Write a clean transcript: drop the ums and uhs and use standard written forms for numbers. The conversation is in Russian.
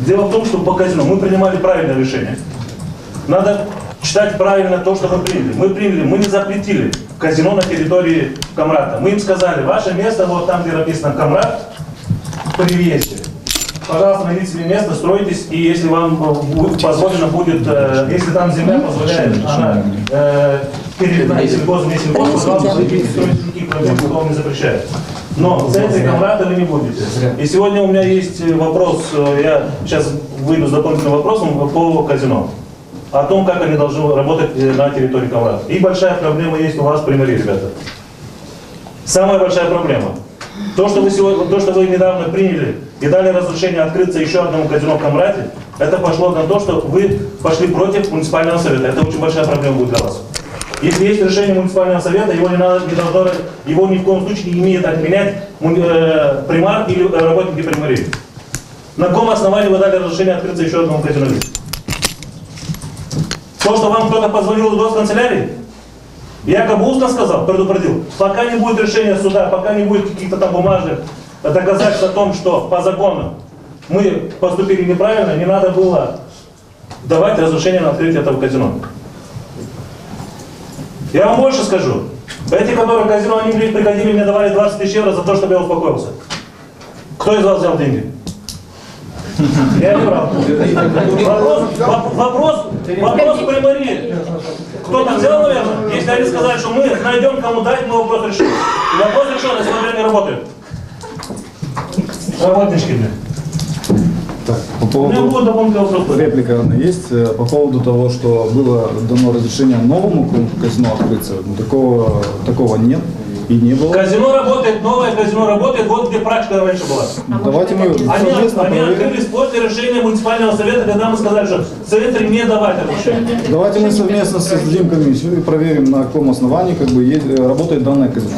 Дело в том, что по казино мы принимали правильное решение. Надо читать правильно то, что мы приняли. Мы не запретили казино на территории Камрата. Мы им сказали, ваше место вот там, где написано Камрат, при въезде. Пожалуйста, найдите себе место, стройтесь, и если вам позволено будет, если там земля позволяет, она перед сельхозом, не сельхоз, пожалуйста, идите строить, никаких проблем, никто вам не запрещает. Но в центре Камрата вы не будете. И сегодня у меня есть вопрос, я сейчас выйду с дополнительным вопросом по казино. О том, как они должны работать на территории Камрата. И большая проблема есть у вас в Приморье, ребята. Самая большая проблема. То, что вы недавно приняли и дали разрешение открыться еще одному казино в Камрате, это пошло на то, что вы пошли против муниципального совета. Это очень большая проблема будет для вас. Если есть решение муниципального совета, его его ни в коем случае не имеет отменять примар или работники Приморья. На каком основании вы дали разрешение открыться еще одному казино? То, что вам кто-то позвонил из госканцелярии, якобы устно сказал, предупредил, пока не будет решения суда, пока не будет каких-то там бумажных доказательств о том, что по закону мы поступили неправильно, не надо было давать разрешение на открытие этого казино. Я вам больше скажу. Эти, которые казино, они приходили, мне давали 20 тысяч евро за то, чтобы я успокоился. Кто из вас взял деньги? Я не брал. Вопрос Приморья. Кто-то взял, наверное? Если они сказали, что мы найдем кому дать, мы вопрос решим. Вопрос решен, если время не работает. Работнички, блин. Так, по поводу реплика есть по поводу того, что было дано разрешение новому казино открыться. Такого нет и не было. Казино работает, новое казино работает, вот где практика раньше была. Давайте мы Они открылись после решения муниципального совета, когда мы сказали, что в центре не давать разрешение. Давайте мы совместно создадим комиссию и проверим, на каком основании работает данное казино.